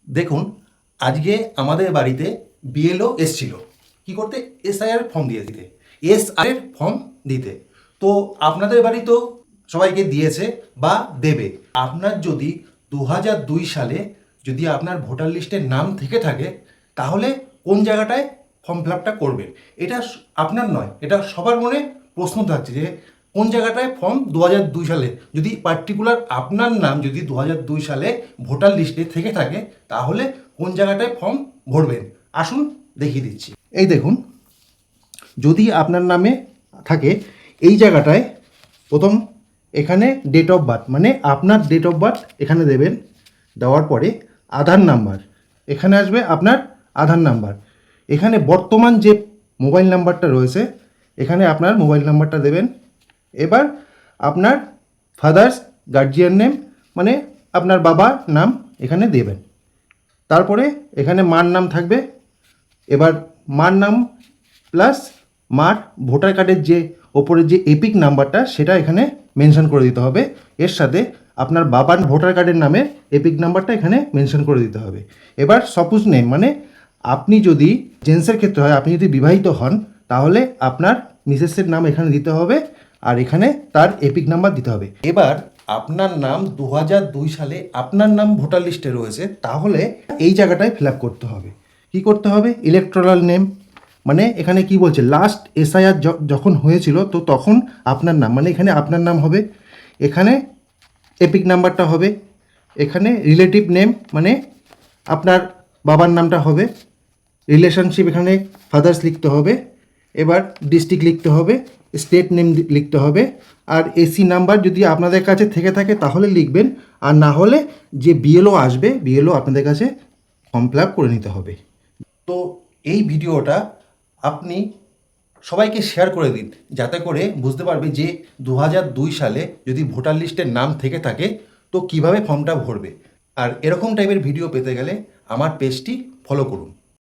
দেখুন, আজকে আমাদের বাড়িতে বিএলও এসছিল কি করতে, এসআইআর ফর্ম দিয়ে দিতে, এসআইআর ফর্ম দিতে। তো আপনাদের বাড়ি তো সবাইকে দিয়েছে বা দেবে। আপনার যদি 2002 সালে যদি আপনার ভোটার লিস্টের নাম থেকে থাকে, তাহলে কোন জায়গাটায় ফর্ম ফিল আপটা করবেন? এটা আপনার নয়, এটা সবার মনে প্রশ্ন থাকছে যে কোন জায়গাটায় ফর্ম 2002 সালে যদি পার্টিকুলার আপনার নাম যদি 2002 সালে ভোটার লিস্টে থেকে থাকে, তাহলে কোন জায়গাটায় ফর্ম ভরবেন। আসুন দেখিয়ে দিচ্ছি। এই দেখুন, যদি আপনার নামে থাকে এই জায়গাটায় প্রথম এখানে ডেট অফ বার্থ, মানে আপনার ডেট অফ বার্থ এখানে দেবেন। দেওয়ার পরে আধার নাম্বার এখানে আসবে, আপনার আধার নাম্বার। এখানে বর্তমান যে মোবাইল নাম্বারটা রয়েছে এখানে আপনার মোবাইল নাম্বারটা দেবেন। এবার আপনার ফাদার্স গার্জিয়ান নেম, মানে আপনার বাবার নাম এখানে দেবেন। তারপরে এখানে মার নাম থাকবে। এবার মার নাম প্লাস মার ভোটার কার্ডের যে ওপরের যে এপিক নাম্বারটা সেটা এখানে মেনশন করে দিতে হবে। এর সাথে আপনার বাবার ভোটার কার্ডের নামে এপিক নাম্বারটা এখানে মেনশন করে দিতে হবে। এবার সাপোজ নেম, মানে আপনি যদি জেন্টসের ক্ষেত্রে হয়, আপনি যদি বিবাহিত হন, তাহলে আপনার মিসেসের নাম এখানে দিতে হবে আর এখানে তার এপিক নাম্বার দিতে হবে। এবার আপনার নাম 2002 সালে আপনার নাম ভোটার লিস্টে রয়েছে, তাহলে এই জায়গাটায় ফিল আপ করতে হবে। কী করতে হবে? ইলেকট্রাল নেম, মানে এখানে কি বলছে, লাস্ট এসআইআর যখন হয়েছিল তো তখন আপনার নাম, মানে এখানে আপনার নাম হবে, এখানে এপিক নাম্বারটা হবে, এখানে রিলেটিভ নেম মানে আপনার বাবার নামটা হবে, রিলেশনশিপ এখানে ফাদার্স লিখতে হবে, এবার ডিস্ট্রিক্ট লিখতে হবে, স্টেট নেম লিখতে হবে, আর এসি নাম্বার যদি আপনাদের কাছে থেকে থাকে তাহলে লিখবেন, আর না হলে যে বিএলও আসবে বিএলও আপনাদের কাছে ফর্ম ফিল আপ করে নিতে হবে। তো এই ভিডিওটা আপনি সবাইকে শেয়ার করে দিন, যাতে করে বুঝতে পারবে যে 2002 সালে যদি ভোটার লিস্টের নাম থেকে থাকে তো কিভাবে ফর্মটা ভরবে। আর এরকম টাইপের ভিডিও পেতে গেলে আমার পেজটি ফলো করুন।